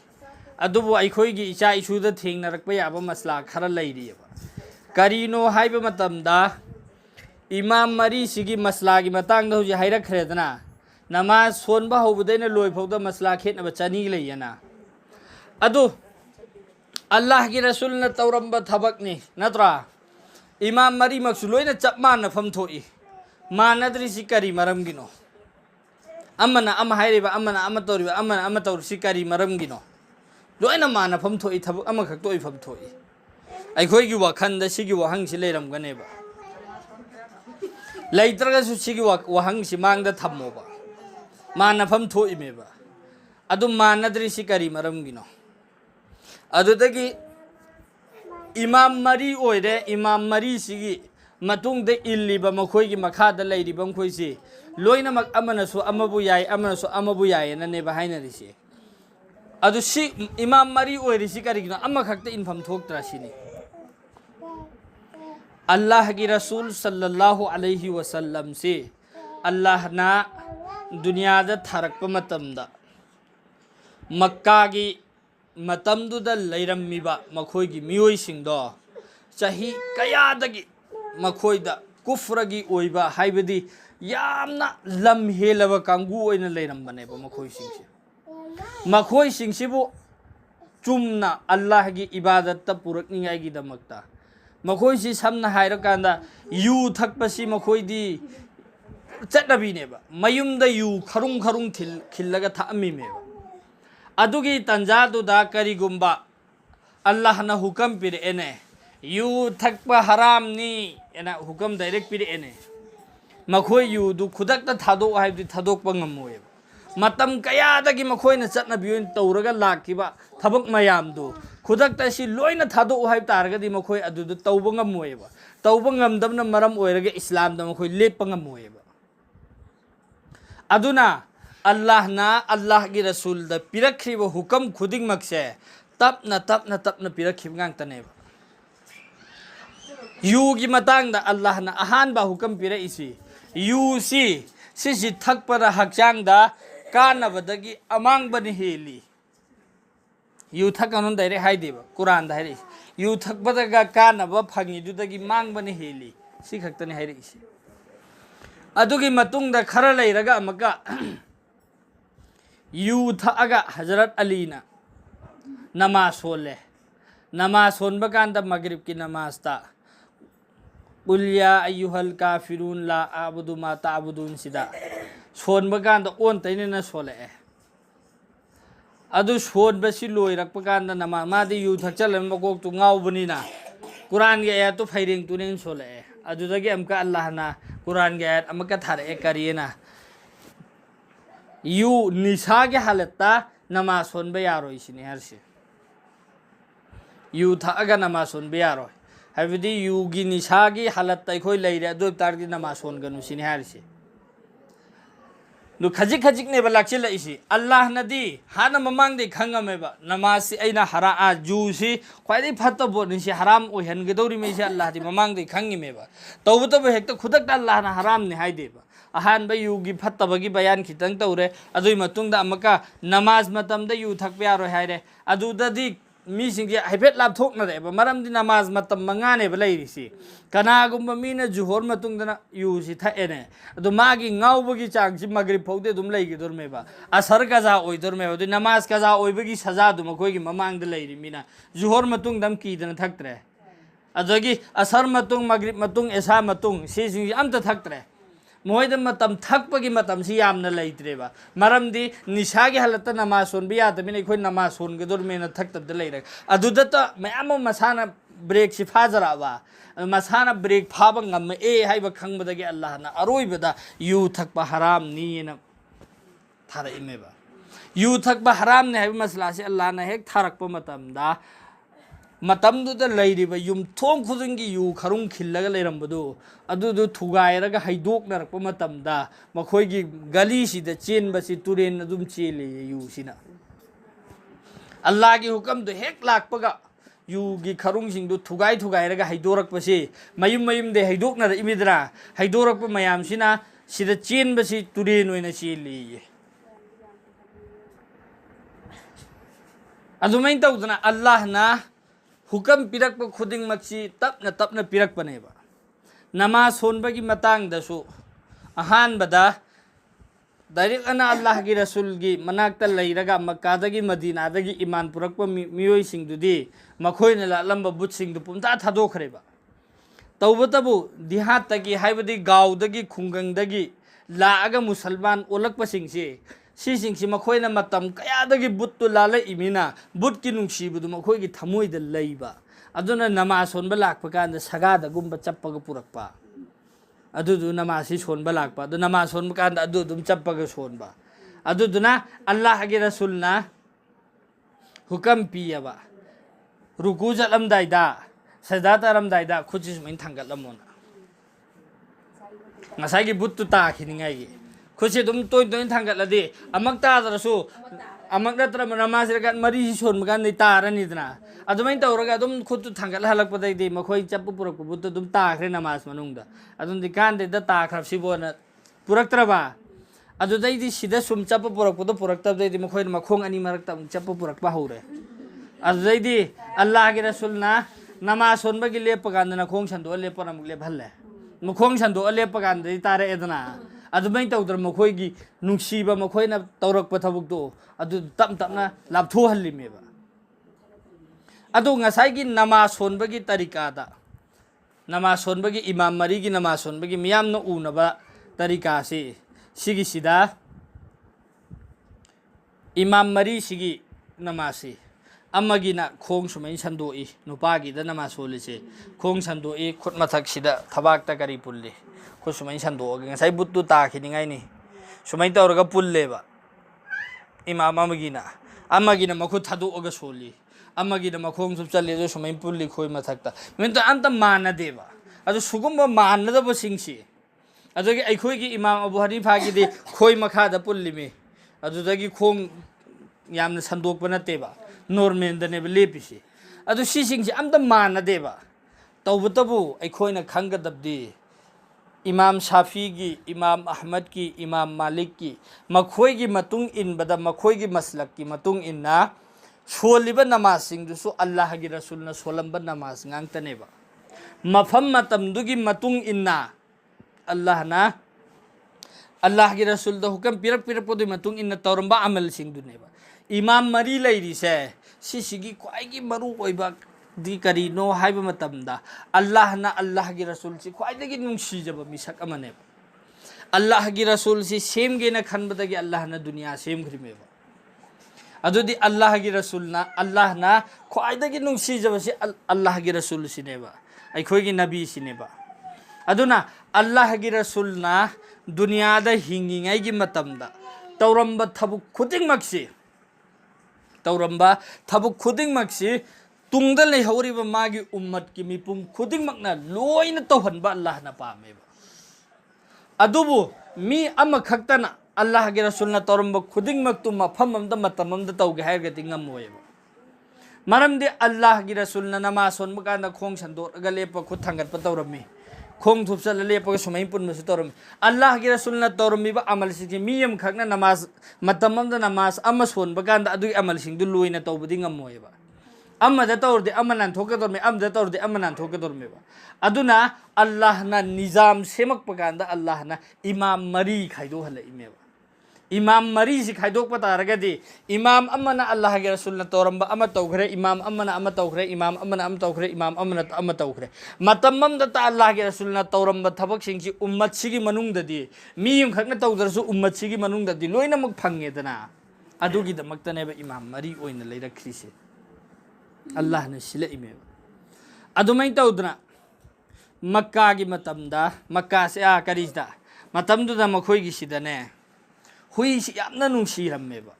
ꯑꯗꯨꯕꯨ ꯑꯩꯈꯣꯏꯒꯤ ꯏꯆꯥ ꯏꯁꯨꯗ ꯊꯦꯡꯅꯔꯛꯄ ꯌꯥꯕ ꯃꯁꯂꯥ ꯈꯔ ꯂꯩꯔꯤꯑꯕ ꯀꯔꯤꯅꯣ ꯍꯥꯏꯕ ꯃꯇꯝꯗ ꯏꯃꯥꯝ ꯃꯔꯤꯁꯤꯒꯤ ꯃꯁꯂꯥꯒꯤ ꯃꯇꯥꯡꯗ ꯍꯧꯖꯤꯛ ꯍꯥꯏꯔꯛꯈ꯭ꯔꯦꯗꯅ ꯅꯃꯥꯖ ꯁꯣꯟꯕ ꯍꯧꯕꯗꯩꯅ ꯂꯣꯏꯐꯥꯎꯗ ꯃꯁꯂꯥ ꯈꯦꯠꯅꯕ ꯆꯅꯤ ꯂꯩꯌꯦꯅ ꯑꯗꯨ ꯑꯜꯂꯥꯍꯒꯤ ꯔꯁꯨꯜꯅ ꯇꯧꯔꯝꯕ ꯊꯕꯛꯅꯤ ꯅꯠꯇ꯭ꯔꯥ ꯏꯃꯥꯝ ꯃꯔꯤꯃꯛꯁꯨ ꯂꯣꯏꯅ ꯆꯞ ꯃꯥꯟꯅꯐꯝ ꯊꯣꯛꯏ ꯃꯥꯟꯅꯗ꯭ꯔꯤꯁꯤ ꯀꯔꯤ ꯃꯔꯝꯒꯤꯅꯣ ꯑꯃꯅ ꯑꯃ ꯍꯥꯏꯔꯤꯕ ꯑꯃꯅ ꯑꯃ ꯇꯧꯔꯤꯕ ꯑꯃꯅ ꯑꯃ ꯇꯧꯔꯤꯁꯤ ꯀꯔꯤ ꯃꯔꯝꯒꯤꯅꯣ ꯂꯣꯏꯅ ꯃꯥꯟꯅꯐꯝ ꯊꯣꯛꯏ ꯊꯕꯛ ꯑꯃꯈꯛꯇ ꯑꯣꯏꯐꯝ ꯊꯣꯛꯏ ꯑꯩꯈꯣꯏꯒꯤ ꯋꯥꯈꯜꯗ ꯁꯤꯒꯤ ꯋꯥꯍꯪꯁꯤ ꯂꯩꯔꯝꯒꯅꯦꯕ ꯂꯩꯇ꯭ꯔꯒꯁꯨ ꯁꯤꯒꯤ ꯋꯥꯍꯪꯁꯤ ꯃꯥꯡꯗ ꯊꯝꯃꯣꯕ ꯃꯥꯟꯅꯐꯝ ꯊꯣꯛꯏꯃꯦꯕ ꯑꯗꯨ ꯃꯥꯟꯅꯗ꯭ꯔꯤꯁꯤ ꯀꯔꯤ ꯃꯔꯝꯒꯤꯅꯣ ꯑꯗꯨꯗꯒꯤ ꯏꯃꯥꯝ ꯃꯔꯤ ꯑꯣꯏꯔꯦ ꯏꯃꯥꯝ ꯃꯔꯤꯁꯤꯒꯤ ꯃꯇꯨꯡꯗ ꯏꯜꯂꯤꯕ ꯃꯈꯣꯏꯒꯤ ꯃꯈꯥꯗ ꯂꯩꯔꯤꯕ ꯃꯈꯣꯏꯁꯤ ꯂꯣꯏꯅꯃꯛ ꯑꯃꯅꯁꯨ ꯑꯃꯕꯨ ꯌꯥꯏ ꯑꯃꯅꯁꯨ ꯑꯃꯕꯨ ꯌꯥꯏꯌꯦꯅꯅꯦꯕ ꯍꯥꯏꯅꯔꯤꯁꯤ ꯑꯗꯨ ꯁꯤ ꯏꯃꯥꯝ ꯃꯔꯤ ꯑꯣꯏꯔꯤꯁꯤ ꯀꯔꯤꯒꯤꯅꯣ ꯑꯃꯈꯛꯇ ꯏꯟꯐꯝ ꯊꯣꯛꯇ꯭ꯔꯥ ꯁꯤꯅꯤ अल्लाह की रसूल सल्लल्लाहु अलैहि वसल्लम से अल्लाह ना दुनिया दा थारक मतमदा मक्का की मतमदुदा लैरम्मिबा मखोई मियोई सिंगदो चाही कयादगी मखोईदा कुफ्रगी ओइबा हाइबदी यामना लम हेलबा कांगू ओइना लैरम्बनेबा मखोई सिंगसे मखोई सिंगसिबु चुमना अल्लाह की इबादत पुरकनिंगाई दमकता मखोई समना हाइरकांदा यू थकपसी मखोईदी चटनबीनेबा मयुमदा यू खरुंग खरुंग खिल्लगा थामीमेबा अदुगी तंजादुदा करिगुंबा अल्लाहना हुकम पिरेने यू थकपा हरामनी एना हुकम direct पिरेने मखोई युदु खुदक्ता थादोक हाइबदि थादोकपा ngam matam kayadagi makhoina chatnabiyoin tawraga lakkiba thabak mayamdu khudakta si loina thado haib targadi makhoi adudu tawba ngamoyeba tawba ngamdabna maram oiraga islam da makhoi lepa ngamoyeba aduna allah na allah gi rasul da pirakhiba hukam khuding makse tapna pirakhib ngang taneba yu gi matang da allah na ahan ba hukam pira isi yu si thakpara hakchang da कानबदगी अमांगबनि हेली यू थकन direct हाइदेबा कुरान दा हाइरे you थकबदगा कानब फंगिदुदगी मांगबनि हेली सी खक्तनि हाइरेसी अदुगी मतुंगदा खरा लैरगा अमका यू थअगा हजरत अलीना नमाज सोले नमाज सोनबा कांदा मगरिब की नमाज ता कुल या अय्युहल काफिरून ला अबुदु मा ताबुदुन सिदा सोनबा कांदा ओन तैनेना सोले अदु सोनबसी लोइरकपा कांदा नमा मादि यू थकचलम मकोक तु ngaubaniना कुरान के आयत तो फैरिंग तुनेन सोले अदुदगी अमका अल्लाह ना कुरान के आयत अमका थारे करियना यू निशा के हालतता नमाज सोनबा यारोय सिने हरसे यू थअगा नमाज सोनबा यारोय हाइबदि यू गी निशा की हालत एखोय लैरे अदु तारदि नमाज सोनगनु सिने हरसे नु खजिक ने बलाचिल इसी अल्लाह नदी हाना ममांग दे खंगमेबा नमाज से अइना हरा आ जू सी ख्वाइदि फत्ता बोनि से हराम ओहन गदौरी मे से अल्लाह दि ममांग दे खंगिमेबा तौबतब हेक्ता खुदक अल्लाह ना हराम ने हाइदेबा अहान बा युगी फत्तबगी बयान खितंग तौरे अदुई मतुंगदा अमका नमाज मतमदा यू थकपे यारो हाइरे अदुददी मी सिंगे हाइफेट लापथोकना देबा मरमदि नमाज मतम मंगाने बलैरिसी कनागुम्बा मीना जुहोर मतुंगदना यूसी थएने अदु मागी ngaubagi changsi magrib phaude dum leigi dormeba asar kaza oi dormeba du namaz kaza oibagi saza du makoi gi mamang da leiri mina juhor matung dam ki dana thaktre adagi asar matung magrib matung esa matung si sing amta thaktre Moid मतम थकपगी मतम सी यामना लैत्रेबा मरमदि निशागी हालत नमाज सोनबि यादमिन एखोय नमाज सोनगदोर मेना थक्तब the लैरक अदुदा त मयाम मसाना break सि फाजराबा मसाना break फाबा ngam ए हाइबा खंगबदगी अल्लाह ना अरोइबदा you थकपा हराम नीना थारा इमेबा यू थकपा हराम ने हाइबा मसला से अल्लाह ना हेक थारकपा मतमदा मतमदुदा लैरिबा युमथोंग खुदिंगी यू खरुंग खिल्लगा लैरमबदु अदुदु थुगायरगा हाइदोकनरकपा मतमदा मखोयगी गली सिदा चेनबसी तुरेन अदुम चेले यू सिना अल्लाह की हुकम दु हेक लाकपगा यू गी खरुंग सिंगदु थुगायरगा हाइदोरकपसे मयुम दे हाइदोकनर इमिदरा हाइदोरकपा मयाम सिना सिदा चेनबसी तुरेन ओइना चेले अदुमै तौदना अल्लाह ना हुकम पिरक खुदिंग मक्सी तपना पिरक पनेबा नमाज सोनबगी मतंग दसु अहान बदा डायरेक्ट अना अल्लाह की रसूल की मनाक्ता लैरगा मक्कादगी मदीनादगी ईमान पुरक मियोय सिंगदुदी मखोय ने लालंब बुत सिंगदु पुमता थादोखरेबा तौबतबु दिहातगी हाइबदी गावदगी खुंगंगदगी लागा मुसलमान ओलकपा सिंगसे सिंगसी मखोयना मतम कयादगी बुत्तु लाला इमिना बुत की नुंगसीबदु मखोयगी थमोयदा लैबा अदुना नमाज सोनबा लाकपा कांदा सगादा गुम्बा चप्पगा पुरकपा अदुदु नमाजी सोनबा लाकपा अदु नमाज सोनबा कांदा अदुदुम चप्पगा सोनबा अदुदुना अल्लाह के रसूलना हुकम पियबा रुकू चलमदाइदा सजदा तरमदाइदा खुची सुमिन थांगतलमोना ngसागी बुत्तु ताखिनिंगाई खुशी तुम तोइन थांगतलदि अमक तादरसु अमक नत्र नमाज रगत मरी सोनबगा नै तारनिदना अदुमै तौरगा तुम खुद थांगत हलकपदैदि मखोय चप्पु पुरकपु बुत्तु तुम ताखरे नमाज मनुंगदा अदुंदि कांदे द ताखरसिबोना पुरक्त्रबा अदुदैदि सिदा सुम चप्पु पुरकपुदो पुरक्तबदैदि मखोय मखोंग अनि मरक्ता चप्पु पुरकपा हौरे अदुदैदि अल्लाह के रसूलना नमाज सोनबगी लेपगांदना खोंग संदो लेपरम लेभल्ले मखोंग संदो लेपगांदि तारे एदना अदुमै तौदर मखोयगी नुंसीबा मखोयना तौरकपा थबुकदो अदु तपना लापथोहल्लिमेबा अदु ngसाइगी नमाज सोनबगी तरीकादा नमाज सोनबगी इमाम मरीगी नमाज सोनबगी मियामना उनबा तरीका से सिगी सिदा इमाम मरी सिगी नमासी अमगिना खोंग सुमै संदोई नुपागीदा नमाज सोलिसे खोंग संदोई खुद मथक सिदा थबाकता करी pulley ko sumai sandog ngasai buttu ta khiningai ni sumai tawraga pulleba imam amagina makhu thadu oga soli amagina makhong sup challe jo sumai pulli khoi mathakta minta anta mana deba adu sugumba mana da basingsi adu gi eikhoi imam abu hanifa gi de khoi makha da pulli me adu da gi khong yamna sandok bana teba normal da ne lepisi adu si singsi amta mana deba tawbutabu eikhoina khangadabdi imam shafi'i imam ahmad ki imam malik ki makhoi gi matung in bada makhoi gi maslak ki matung inna soliba namaz sing du su allah gi rasul na solamba namaz ngang taneba mafam matam du gi matung inna allah gi rasul da hukam pirak podu matung inna tawramba amal sing du neba imam mari lairi se sigi kwai gi maru oiba di krigino haiba matamda Allah gi rasul si khwai dagi nungsi jaba misak amane Allah gi rasul si sem ge na khanbada gi Allah na dunia sem khrimeba adudi Allah gi rasul na khwai dagi nungsi jaba si Allah gi rasul sineba eikhoi gi nabi sineba aduna Allah gi rasul na dunia da hingingai gi matamda tawramba thabuk khuding maksi tungda lei horiba magi ummat ki mipum khuding makna loina tawhanba Allah na pameba adubu mi ama khaktana Allah gi rasulna tawramba khuding maktu mafam amda matamamda tawge hairga tingam moyeba maramdi Allah gi rasulna namaz son bakanda khong sandor ga lepa khuthangat pa tawrami khong thupsal lepa sumai pun masu tawrami Allah gi rasulna tawrami ba amal si mi am khakna namaz matamamda namaz ama son bakanda adu amal sing du loina tawbudi ngam moyeba amma da tawrde amanan thokadorme am da tawrde amanan thokadorme ba aduna Allah na nizam semak paganda Allah na imam mari khaido hala imeba imam mari si khaido pataraga di imam amana Allah gi rasul na tawramba ama tawkhre imam amana ama tawkhre imam amana ama tawkhre imam amana ama tawkhre matamam da ta Allah gi rasul na tawramba thabak singsi ummat sigi manung da di mi yum khakna tawdarsu ummat sigi manung da di loina mak phange dana adugi da maktane ba imam mari oina leira khrise Allah na sila imeba adumay tawdna makka gi matamda makka se a karisda matamdu da makhoi gi sidane hui si yamna nungsirameba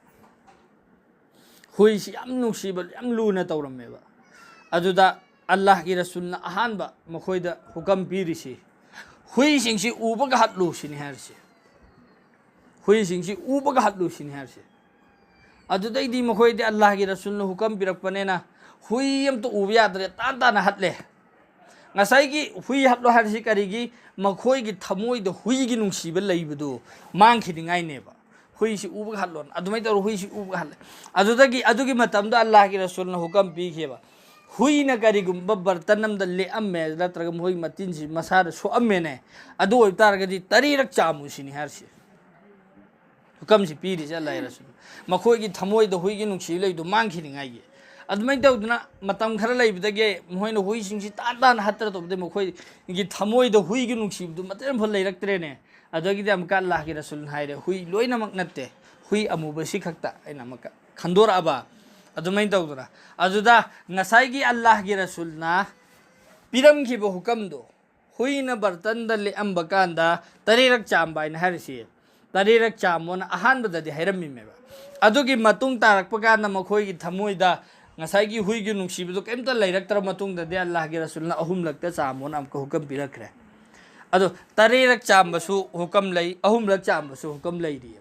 hui si yam nungsiba yam luna tawrammeba aduda Allah gi rasulna ahanba makhoi da hukam pirisi hui singsi ubaga hatlu sini harse hui singsi ubaga hatlu sini harse aduda idi makhoi de Allah gi rasulna hukam pirakpanena hui am to ubiya dre tanta na hatle ngasai gi hui hatlo harsi karigi makhoi gi thamoi de hui gi nungsiba leibudu mangkhidingai neba hui si uba hatlon adumai tar hui si uba hatle adugi matamda Allah gi rasulna hukam pi kheba hui na karigum bartanam da le amme ratraga moi matin si masar so amme ne adu oi tar ga di tarirak chamu sini harsi hukam si pi ri Allah rasul makhoi gi thamoi de hui gi nungsi leidu mangkhidingai gi adumai tawduna matam khara leibdage moina hui singsi tan hatra tobde mokhoi gi thamoi da hui gi nungsibu matem phol leiraktre ne adagi dam ka Allah gi rasul haire hui loina mak natte hui amuba si khakta aina maka khandora aba adumai tawduna aduda ngasai gi Allah gi rasul na piram ki bo hukam do hui na bartan da le ambakanda tarirak chamba ina harsi tarirak chamona ahan bada di hairammi meba adugi matung tarak pakana makhoi gi thamoi da ngasai gi hui gi nungsibu kemta leiraktra matung da de Allah gi rasulna ahum lakta chamon am ko hukam pirakre ado tarirak chambasu hukam lei ahum lak chambasu hukam lei ri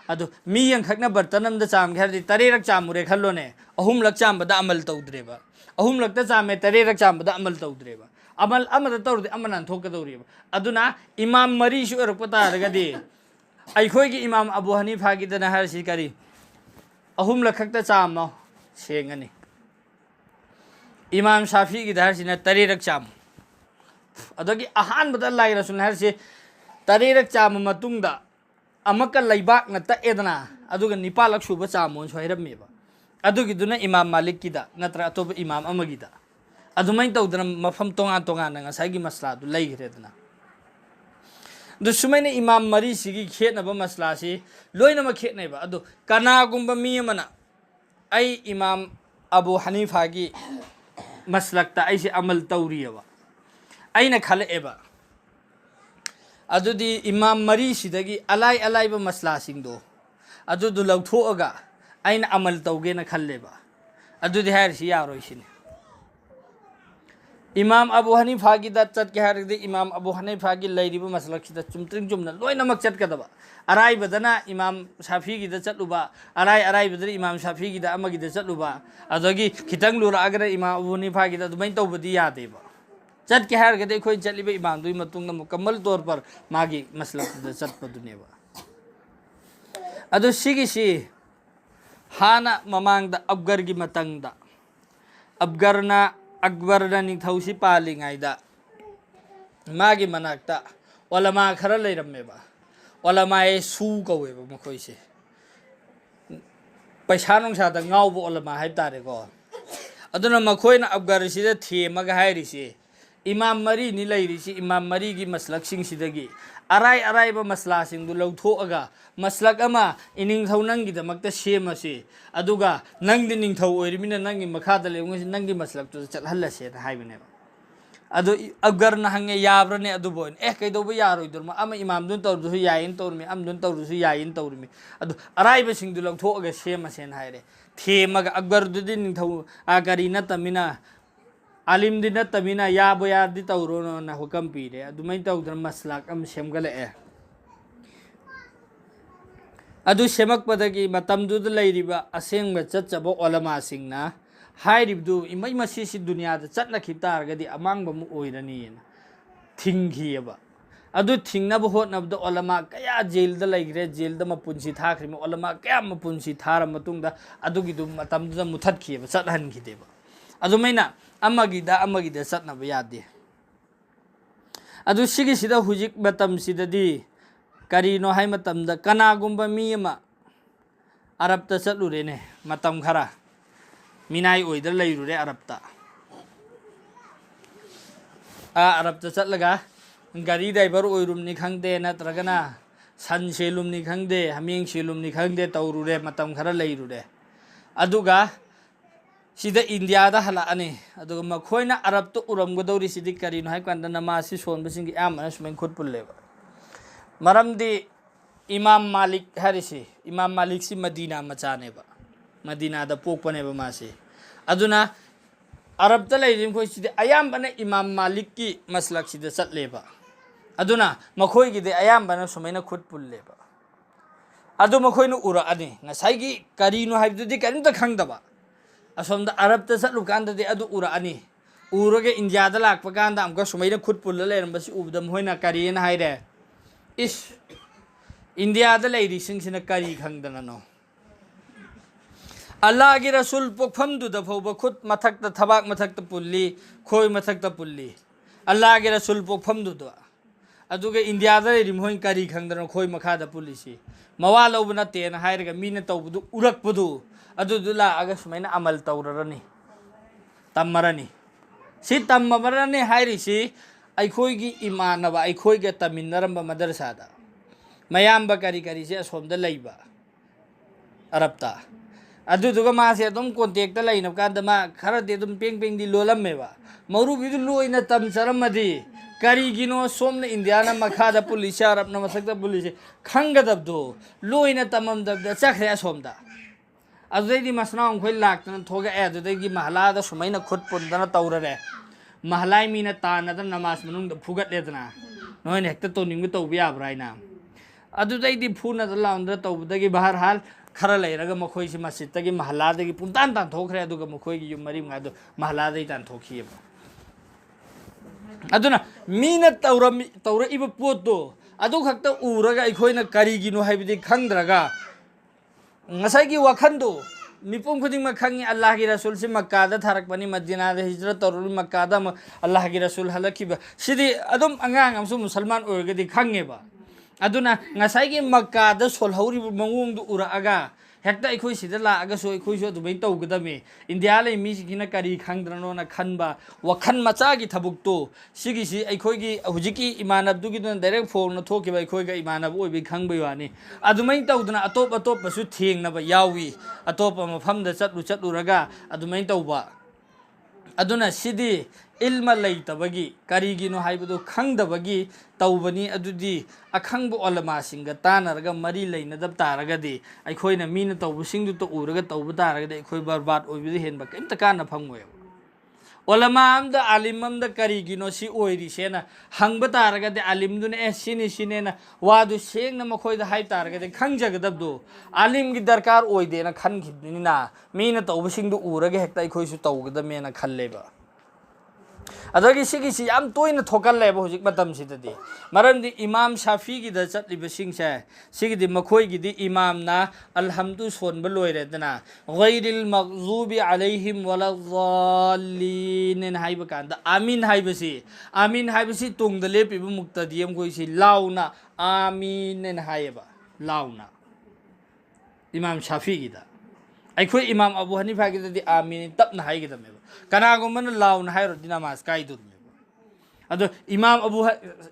ado mi yang khakna bartanam da cham khari tarirak chamure khallone ahum lak chambada amal tawdreba ahum lakta chame tarirak chambada amal tawdreba amal amada tawde amanan thokadawriba aduna imam mari su erpata ragadi eikhoi gi imam abu hanifa gi dana har si kari ahum lak khakta chamma sengani imam shafi gi dhar sina tarirak cham adagi ahan bada lai rasul har se tarirak cham matungda amaka laibak na ta edana aduga nipalak suba chamon soirameba adugi duna imam malik kida natra to imam amagida adumai tawdana mafam tonga nga sagi masla du lai gredana du sumaina imam mari sigi khetnaba masla si loina ma khetnaiba adu kana gumba mi mana ai imam abu hanifa gi maslakta ai si amal tawriyawa aina khalaeba अदुदी इमाम मरी सिदगी अलाई अलाई बा मसला सिंगदो अदुदु लौथोअगा आइन अमल तौगे न खल्लेबा अदुदी higher सि यारोय सिने इमाम Abu Hanifa की दा चट के हारदि इमाम अबू हनीफा की लैरिबा मसलक सिदा चुमत्रिंग चुमना लोइनमक चटकदबा अराई बदना इमाम शाफी की दा चटलुबा अराई बदरी इमाम शाफी की दा अमगी दा चटलुबा अदगी खितंग लुरा अगर इमाम अबू हनीफा की दा दुमै तौबदी यादेबा चट के हारगदि खोइ चटलिबा इमाम दुई मतुंग मुकम्मल तौर पर मागी मसलक दा चटपदुनेबा अदु सिगिसी हाना ममांग दा अबगर की मतंग दा अबगरना अकबरना निथौसी पालिङाइदा मागी मनाक्ता ओलमा खरा लैरम्मेबा ओलमाए सु कौवेबा मखोइसे पैसा नुंसादा गाउबो ओलमा हाइब तारेको अदुना मखोइना अकबर सिदा थेमगा हाइरिसे इमाम मरी नि लैरिसी इमाम मरी की मसलक सिंग सिदगी अराई अराइबा मसला सिंगदु लौथोअगा मसलक अमा इनिंगथौ नंगी दमक्ता सेमसे अदुगा नंगदि निंगथौ ओइरिमिना नंगी मखादा लेंगसि नंगी मसलक तो चलहल्लसे हाइबनेबा अदु अकबर न हंगे याब्रने अदु बोइन कैदोबा यारोइदुरमा अमा इमाम दुन तौरदुसु याइन तौरमी अम दुन तौरदुसु याइन तौरमी अदु अराइबा सिंगदु लौथोअगा सेमसेन हाइरे थेमगा अकबर दुदि निंगथौ आकरी नतमिना आलिम दिन तमीना याबो यादी तौरोनो ना हुकम पीरे अदुमै तौदर मसलाक अम सेमगले अदु सेमकपदगी मतमदुद लैरिबा असेंग चचबो ओलमा सिंगना हाइरिबदु इमै मसीसी दुनियादा चटना खितारगदी अमांगबा मु ओइरनीना थिंगखियबा अदु थिंगनबो होतनबदो ओलमा कया जेलदा लैग्रे जेलदा मपुंसी थाखरिम ओलमा कया मपुंसी थारा मतुंगदा अदुगिदु मतमदुदा मुथतखियबा चटहनखिदेबा अदुमैना अमगिदा चटनबा यादे अदु सिगिसिदा हुजिक मतमसिददी करीनो हाय मतमदा कनागुंबा मी अमा अरबता चटलुरेने मतम खरा मिनाई ओइदा लैरुरे अरबता अरबता चटलगा गाड़ी ड्राइवर ओइरुमनि खंगदे नत्रगना सन सेलुमनि खंगदे हमिंग सेलुमनि खंगदे तौरुरे मतम खरा लैरुरे अदुगा सिदा इंडिया दा हलाने अदुगा मखोइना अरब तो उरमगदौरी सिदि करीनो हाय कांदा नमासी सोनबसिंगी आमना सुमेन खुद पुल्लेबा मरमदी इमाम मालिक हरिसी इमाम मालिक सी मदीना मचानेबा मदीना दा पोकपनेबा मासे अदुना अरब ता लैरिम खोइ सिदि अयामबने इमाम मालिक की मसलक सिदा चटलेबा अदुना मखोइगी दे अयामबने सुमेन खुद पुल्लेबा अदु मखोइनु उरा अने ngasai करीनो हाइबदुदि करिमता खंगदबा असोम अरब चलुकानी अदु उरानी उरगे इंडिया लापकान सुमैन खुद पुल लेरबसी उबद मोहना करीन हाइरे इस इंडिया लेरिसिंगसिना करी खंगदनो अल्लाह की रसूल पोखफमदुद फौब खुद मथक्ता थबाक मथक्ता पुल्ली खोय मथक्ता पुल्ली अल्लाह की रसूल पोखफमदुद अदुगे इंडिया लेरि मोहन करी खंगदनो खोय मखादा पुल्लीसी मवा लौब नतेन हाइरगा मीना तौबदु उरकपदु अदुदुला अगर सुमैना अमल तौररनी तमरनी सी तमबरनी हाइरिसी eikhoi imanaba eikhoigi taminaramba madrasada mayamba kari kari se asomda leiba arabta aduduga ma se adum contact ta leina kanda ma kharade adum peng peng di lolammeba maru bidu loina tam charamadi karigino somna indiana makhada police arabna masakta police khangadabdo loina tamamdabda chakhre asomda अदुदैदि मसनाउ खोइ लाक्तन थोगा अदुदैगि महला the Sumaina खुद पुन्दना तौररे महलाई मीना ताना the नमाज मनुंग the फुगतलेदना नोइन हेक्ता तोनिंग तौबि याब्राइना अदुदैदि फुना the लाउंद्र तौबदगि बहर हाल खरा लैरगा मखोइसि मस्जिदतगि महलादगि पुंतान तान थोखरे अदुगा मखोइगि yum मरि मंगा दु महलादगि तान थोखियब अदुना मीना तौर इब पोतो अदु खक्ता उरगा एखोइना करिगिनो हाइबिदि खंद्रगा ngasai wakando mipum khuding makhangi Allah ki rasul si Makkah da tharakpani Madinah da hijrat torul Makkah da Allah ki rasul halakiba sidi adum angang amsu musalman orgadi khangeba aduna ngasai ki Makkah da solhauri mangung du ura aga hekta ekhoi sida la aga so ekhoi so dubai tawgadame India le mi sigina kari khangdrano na khanba wakhan macha gi thabuk to sigi si ekhoi gi hujiki imanab du gi don direct phone na thokiba ekhoi ga imanab oi bi khangbai wani adumai tawduna atop atop basu theng na ba yawi atop mafam da chatlu raga adumai tawba aduna sidi ilma leitabagi karigino haibudu khangdabagi tawbani adudi akhangbu olama singa tanaraga mari leinadab taragadi aikhoina mina tawbusingdu to uraga tawbu taragadi aikhoi barbat oibidi henba kemta kana phangmoy olama amda alim amda karigino si oiri sena hangba taragadi alimdune sini sinena wadu sengna makhoida hai taragadi khangjagadabdu alimgi darkar oidena khankhibnina mina tawbusingdu uraga hekta aikhoi su tawgadamena khalleba adagi sigisi yam toina thokal leba hojik matam sidadi maramdi imam shafi gi da chatliba singse sigidi makhoi gi di imam na alhamdu sonba loiredana ghairil maghzubi alaihim waladdallin haiba kanda amin haibasi tungda lepiba muktadiyam koi si launa amin nen haiba launa imam shafi gi da aikhoi imam abu hanifa gi di amin tapna hai gi da meba kanagumana launa hairo dinamas kaidur meba ado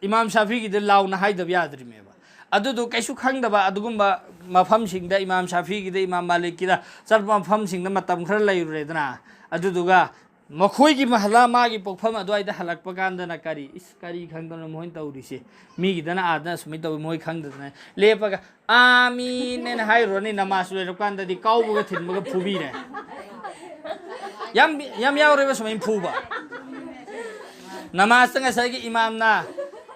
imam shafi gi de launa haidab yadri meba ado do kaisu khangdaba adugumba mafam singda imam shafi gi de imam malik gi da sarpa mafam singda matam khara lairure dana ado duga makhoi gi mahla ma gi pokfam adwai da halakpa kanda na kari is kari khangdana mohin tawrise mi gi dana adna sumi taw moi khangdana lepaga amin nen hairo ni namas le kanda di kaubuga thinbuga phubire yam yaureba sumai phuba namaz nga sagi imam na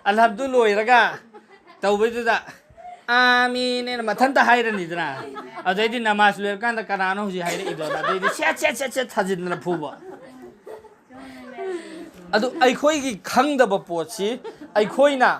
alhamdu loiraga tawbeduda amin ena mathanta hairani dana adedi namaz loir kanda kanano huji haire idona adedi chat thajidna phuba adu aikhoi gi khangdaba pochi aikhoina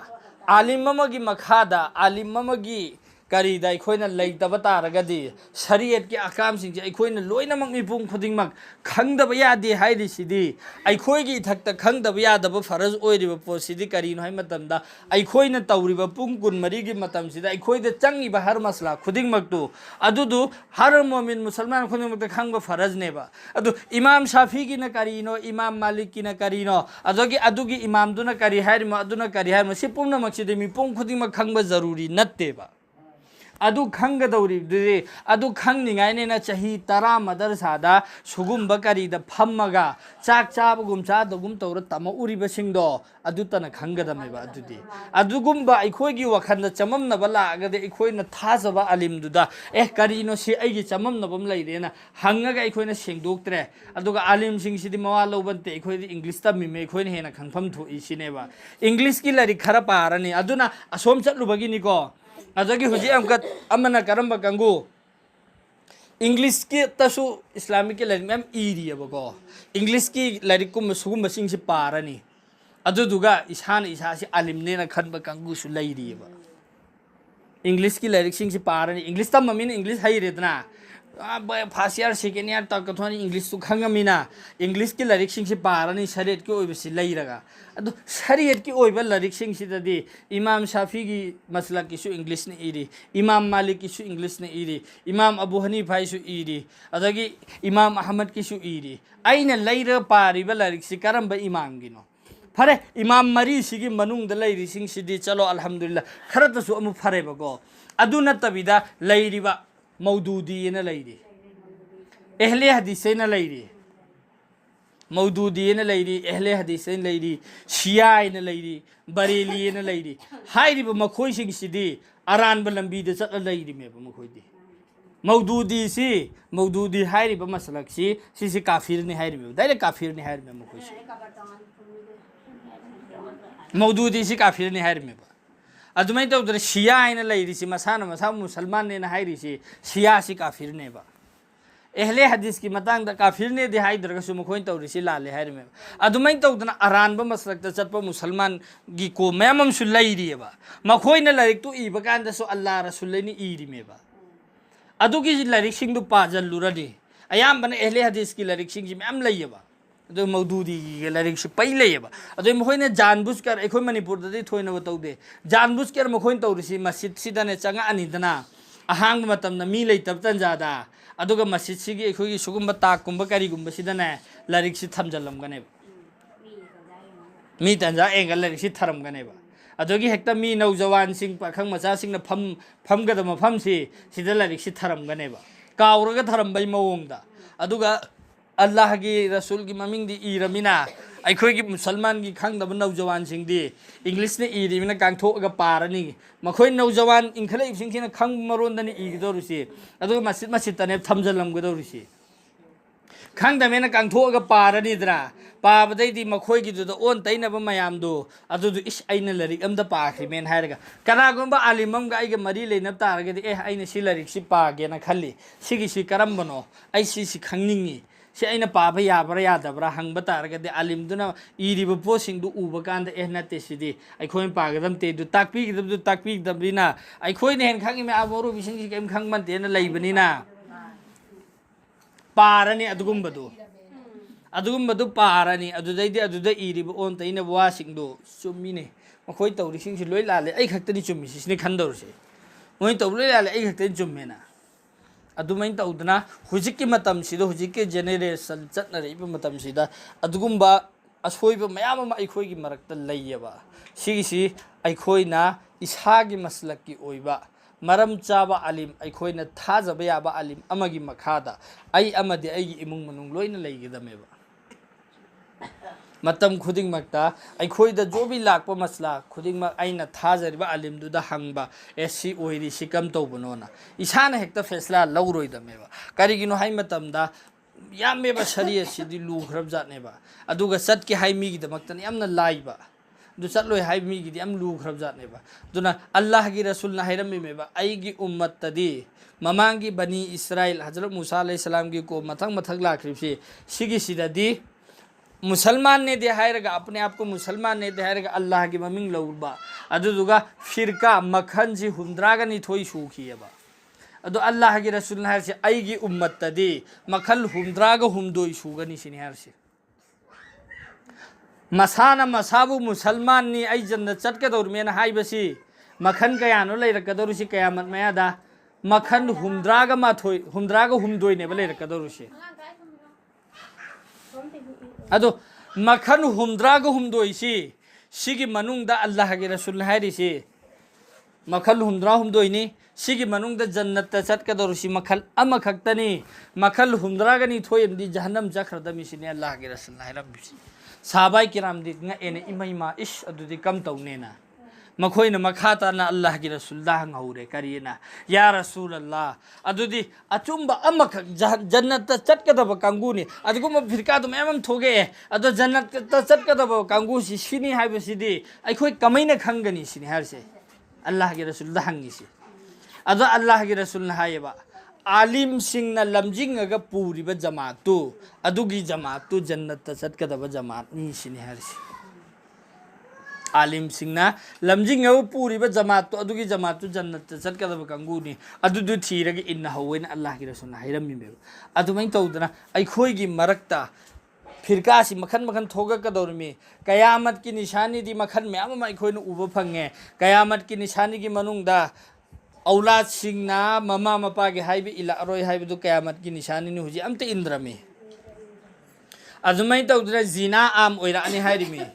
alim mamagi makhada alim mamagi kari da aikhoina leitaba taragadi shariat ki akam sing aikhoina loina mak mipum khuding mak khangdaba yade hairi sidi aikhoi gi thakta khangdaba yadaba faraj oiriba posidi kari no hai matamda aikhoina tawriba pung kun mari gi matam sida aikhoida changi ba har masla khuding mak tu adudu har mu'min musulman khuding mak khangba faraj neba adu imam shafi gi na kari no imam malik gi na kari no adugi imam du na kari hairi ma aduna kari hairi ma sipumna mak sidi mipum khuding mak khangba zaruri natteba adu khanggadawri de adu khangningai ne na chahi tara madar sada sugum bakari da phammaga chak chabugum chadugum tawra tama uriba singdo adu tana khanggadame ba adudi adugum ba aikhoigi wakhanda chamamna bala agade aikhoina thajaba alimdu da karino si aigi chamamna bam leirena hangaga aikhoina sengdoktre aduga alim sing sidi mawalo bante aikhoidi english ta mi me aikhoina hena khangpham thu isineba english ki lari khara parani aduna asom chatlubagi ni ko adagi huji amkat amana karamba kangu english ki tasu islamic ki larik mem iri abako english ki larik kum sugum masing si parani aduduga ishana isa si alimne na khanba kangu su lairi ba english ki larik sing si parani english tam mamin english hairedna first year second year tak thoni english tu khangamina english ki lyric sing si parani shariat ki oibasi leiraga adu shariat ki oiba lyric sing si dadi imam shafi gi masla ki su english ne iri imam malik ki su english ne iri imam abu hanifa su iri adagi imam ahmad ki su iri aina leira pariba lyric si karamba imam gi no fare imam mari sigi manung da leiri sing si di chalo alhamdulillah kharata su amu fare bago aduna tabida leiriba Maududi न Larry अहले हदीस न Larry Maududi न Larry अहले हदीस न Larry शिया न Larry Bareilly न लैरी हाइरिब मखोई सिंग सिदी अरानब लंबी द चत लैरी मेब मखोई मौदूदी हाइरिब मसलक सी काफिर ने हाइरिब दाइरे काफिर ने हाइरिब मखोई मौदूदी सी काफिर ने हाइरिब अदुमै तौदर शिया आइना लैरिसी मसाना मसा मुसलमान ने हाइरिसी शिया सी काफिर ने बा अहले हदीस की मतंग द काफिर ने दे हाइदरगसु मखोइन तौरिसी लाले हाइरमे अदुमै तौदना अरानब मसलक त चतप मुसलमान गी को मैमम सु लैरि बा मखोइन लाइक तु इब कांदसु अल्लाह रसूल नि इरि मेबा अदुगी लाइक सिंग दु पाजल लुरदि अयामबने अहले हदीस की लाइक सिंग जी मैम लैयबा अदो मौदूदी की लाइक से पहिलेबा अदो मखोइने जानबुजकर एखोइ मणिपुर ददि थोइनब तौदे जानबुजकर मखोइन तौरिसी मस्जिद सिदने चंगा अनिदना अहांग मतमना मी लेतब तंजादा अदुगा मस्जिद सिगी एखोइगी सुगुम्बा ताककुम्बा करिगुम्बा सिदने लाइक सि थमजलमगने मी तंजा एंगल लाइक सि थरमगनेबा अदोगी हेक्ता मी नौजवान सिंह पाखंग मचा सिंह फमगदम फमसी सिदा लाइक सि थरमगनेबा काउरगा थरमबै मवोंगदा अदुगा अल्लाह की रसूल की ममिंग दी इरमिना ऐखोई की मुसलमान की खंगदब नौजवानसिंग दी इंग्लिश ने इरिमिना कांगथोगा पारनी मखोई नौजवान इंखलैबसिंग सिना खंग मरोंदनी इगदोरुसी अदु मस्जिद मस्जिद तने थमजलमगदोरुसी खंगदमेना कांगथोगा पारनीद्रा पाबदैदी मखोई की दुद ओन तैनब मयामदो अदुदु इस आइना लरिक अमदा पाखरिमेन हायरगा कनागुंबा आलिममगा आइगे मरी लेनब तारगदि आइना सि लरिक सि पागेना खल्ली सिगी सि करमबनो आइ सि खंगनिंगी से अना पाब याब्रा यादब्रा हंग तारगदि आलिमदुना इरिब पोसिंगदु उब कांद नते सिदि अखोइन पागदमते दु ताकपीगदबनिना अखोइन हेन खंगिमे आमोरु बिसिंग सि केम खंगमनतेना लैबनिना पारनी अदुगुंबदु पारनी अदुदैदि अदुदा इरिब ओन तैना वासिंगदु चुम्मिने मखोइ तौरिसिंग सि लोइ लाले ऐ खक्तनि चुम्मि सिने खंदौरसे मोइ तौ लोइ लाले ऐ खक्तनि चुम्मेना अदुमैन तौदना हुजिकि मतम सिदा हुजिकि जेनेरेशन चटनरिबा मतम सिदा अदुगुंबा असोइबा मयाम अमा ऐखोइगी मरक्ता लैयबा सिगिसि ऐखोइना इसागी मसलकी ओइबा मरम चाबा आलिम ऐखोइना थाजबा याबा आलिम अमगी मखादा ऐ अमदि ऐगी इमुंग मनुंग लोइना लैगदमेबा मतम खुदिंग मक्ता ऐखोइदा जो भी लाकपा मसला खुदिंग मक आइना थाजरिबा आलिमदुदा हंगबा एसी ओइरि सिकम तौबनोना इसाना हेक्ता फैसला लौरोइदमेबा करिगिनो हाइ मतमदा यामेबा शरीयत सिदि लुखरब जातनेबा अदुगा सटके हाइ मिगिदमक्तन यामना लाइबा दु चटलोय हाइ मिगिदि याम लुखरब जातनेबा दुना अल्लाह की रसूलना हाइरमिमेबा आइगी उम्मतदि ममांगी बनी इस्राइल हजरत मूसा अलैहिस्सलाम की को मथंग मथंग लाखरिबसि सिगी सिददि मुसलमान ने दे हायरगा अपने आप को मुसलमान ने दे हायरगा अल्लाह की ममिंग लौबा अदुदुगा फिरका मखन जी हुंद्रागा निथोई सुखियबा अदु अल्लाह की रसूल ने हायरसे आइगी उम्मतदि मखल हुंद्रागा हुंदोई सुगनी सिनि हायरसे मसाना मसाबु मुसलमान नि आई जन्नत चटकदौरमेना हाइबसी मखन कयानो लैरकदौरुसि कयामत मयादा मखन हुंद्रागा माथोई हुंद्रागा हुंदोइनेबा लैरकदौरुसि अदो मखन हुंद्रागा हुंदोइसि सिगी मनुंगदा अल्लाह के रसूल हायरिसि मखल हुंद्रा हुंदोइनि सिगी मनुंगदा जन्नत चटकदौरुसि मखल अमखक्तनी मखल हुंद्रागा नि थोयमदि जहन्नम चखरदमिसिने अल्लाह के रसूल हायरबिसि साबाई किरामदि एने इमैमा इश अदुदि कम तौनेना मखोइना मखाताना अल्लाह की रसूलदा हंगहौरे करियना या रसूल अल्लाह अदुदि अचुंबा अमख जन्नत चटकदब कांगुनि अदुगुम फिरकादु मयम थोगे अदो जन्नत चटकदब कांगुसि सिनि हाइबसिदि अखोइ कमैना खंगनी सिनि हारसे अल्लाह की रसूलदा हंगिसि अदो अल्लाह की रसूलना हायबा आलिम सिंगना लमजिंगगा पूरिबा जमातु अदुगी जमातु जन्नत चटकदब जमात नि सिनि हारसे आलिम सिंगना लमजिंगगा पूरिबा जमातु अदुगी जमातु जन्नत चटकदब कांगुनि अदुदु थीरगे इन्ना हवेना अल्लाह की रसूलना हायरमिबे अदुमै तौदना ऐखोइगी मरक्ता फिरकासी मखन मखन थोगकदौरमी कयामत की निशानी दी मखन मयाम अमा ऐखोइना उबा फंगे कयामत की निशानी की मनुंगदा औलाद सिंगना ममा मपा के हाइबे इलारोय हाइबेदु कयामत की निशानी नि हुजी अमते इंद्रमे अजुमै तौदना जिना आम ओइरानि हाइरिमी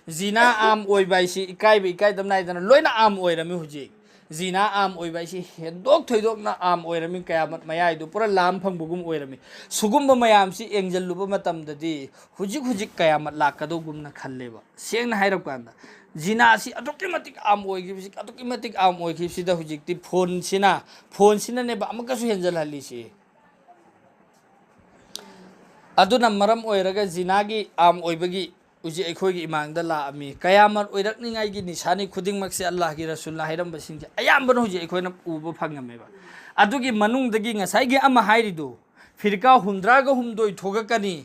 जिना आम ओइबाइसि इकाइबे इकाइदमनाइदना लोइना आम ओइरमी हुजी जिना आम ओइबाइसि हेदोक थोइदोकना आम ओइरमी कयामत मयाइदु पुरा लाम फंगबुगुम ओइरमी सुगुम्बा मयामसि एंजललुबा मतमददि हुजिक हुजिक कयामत लाकदोगुमना खल्लेबा सेंगना हाइरकांदा जिनासी अदुक्कि मतिक आम ओइगिबिसि अदुक्कि मतिक आम ओइगिबिसिदा हुजिकति फोनसिना नेबा अमकसु हेंजलहल्लिसि अदुना मरम ओइरगा जिनागी आम ओइबगी उजी ऐखोइगी इमांगदा लाअमी कयामत ओइरकनिंगाइगी निशानी खुदिंगमक्से अल्लाह की रसूलना हायरमबसिंजे अयाम्बन हुजी ऐखोइना उबा फंगमेबा अदुगी मनुंगदगी ngसाइगी अमा हायरिदो फिरका हुंद्रागा हुंदोइ थोगकनी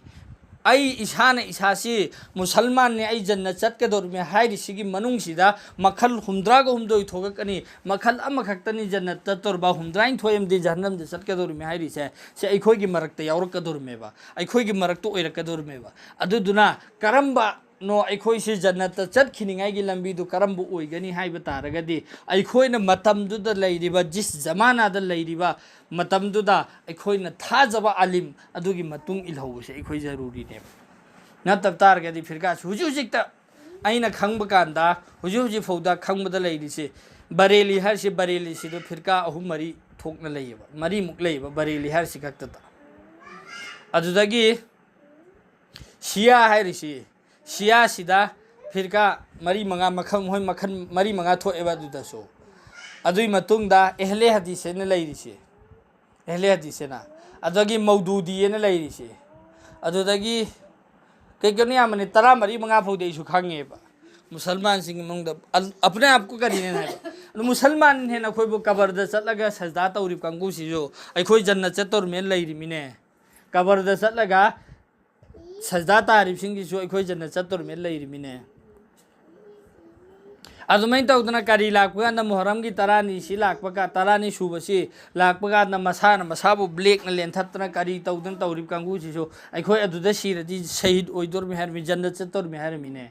आई इसाने इसासी मुसलमान ने आई जन्नत चटकदौरमे हायरिसिगी मनुंगसिदा मखल हुंद्रागा हुंदोइ थोगकनी मखल अमखक्तनी जन्नत ततोरबा हुंद्राइन थोयमदि जहन्नमदि चटकदौरमे हायरिसे से ऐखोइगी मरक्ता यावरकदौरमेबा ऐखोइगी मरक्ता ओइरकदौरमेबा अदुदुना करम्बा नो ऐखोइसि जन्नत चटखिनिंगाइगी लंबीदु करम्बु ओइगनी हाइबा तारगदि ऐखोइना मतमदुदा लैरिबा जिस जमानादा लैरिबा मतमदुदा ऐखोइना थाजबा आलिम अदुगी मतुंग इलहौबसे ऐखोइ जरूरी ने नतब तारगदि फिरका हुजि हुजिकता आइना खंगबा कांदा हुजि हुजि फौदा खंगबदा लैरिसे बरेली हरसे बरेली सिदो फिरका अहु मरी थोकना लैयबा मरी मुक लैयबा बरेली हरसे खक्तता अदुदगी Shia hairisi Shia sida firka mari manga makham hoi makhan mari manga tho eba duda so adui matungda ehle hadise ne lairisi ehle hadise na adagi maududi ne lairisi adudagi kekani amani tara mari manga phode isu khange ba मुसलमान सिंह मंगद अपने आप को करी ने मुसलमान है ना कोई वो कबर द चलगा सजदा तौरी कंगू सी जो eikhoi जन्नत चतुर में लैरी मिने कबर द चलगा सजदा तारीफ सिंह की जो eikhoi जन्नत चतुर में लैरी मिने अदुमै तौदना करी लाकपगा न मुहर्रम की तरानी सी लाकपगा तरानी सुबसी लाकपगा न मसाबु ब्लैक न लेंथतना करी तौदन तौरी कंगू सी जो eikhoi अदुदा सिरदी शहीद ओइदोर में हर में जन्नत चतुर में हर मिने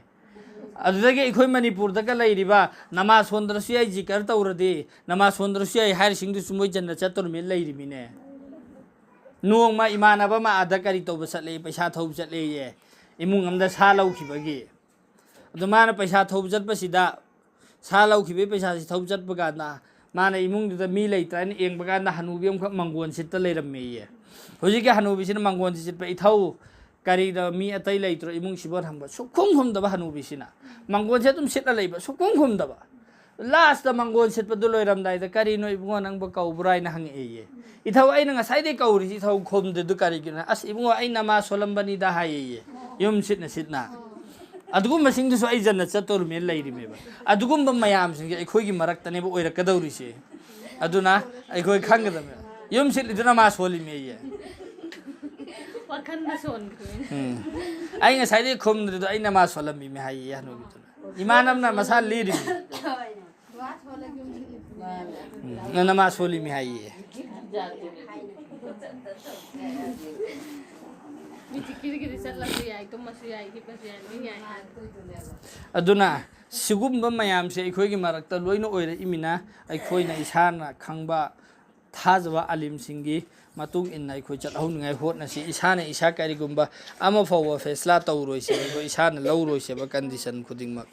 अदुदगी eikhoi manipur da ka lairiba nama sondrasu ai zikar tauradi nama sondrasu ai har singdu sumoi janna chatur me lairi mine nuong ma imana ba ma adakari to basale paisa thau chatle ye imung amda sa lau khibagi adumana paisa thau jat pasida sa lau khibe paisa si thau jat baga na mana imung da mi leitra ni eng baga na hanubi am khak mangon sit ta leiram me ye hoji ke hanubi sin mangon sit pa ithau kari da mi atai leitro imung sibor hamba sukhum hum da hanubi sina mangon se tum sit la leiba sukhum hum da ba last da mangon sit pa duloi ram dai da kari no ibungo nang ba kau burai na hang ye ithau ai na sai de kauri ithau khom de du kari gina as ibungo ai na ma solam bani da ha ye yum sit na adugum masing du so ai janna chatur me leiri me ba adugum ba mayam sing eikhoi gi marak tane ba oira kadauri se aduna eikhoi khang ga da me yum sit liduna ma soli me ye wakanda son ai nga sai de khom du ai na ma solam mi me ha ye hanu bi imanam na masal liri na ma soli mi ha ye aduna sigumba mayam se eikhoi gi marakta loina oira imina eikhoi na isana khangba thajwa alim singi matung in eikhoi chathau ngai hot na si isana isa kari gumba ama fawa fesla tawroi se ko isana lawroi se ba condition khuding mak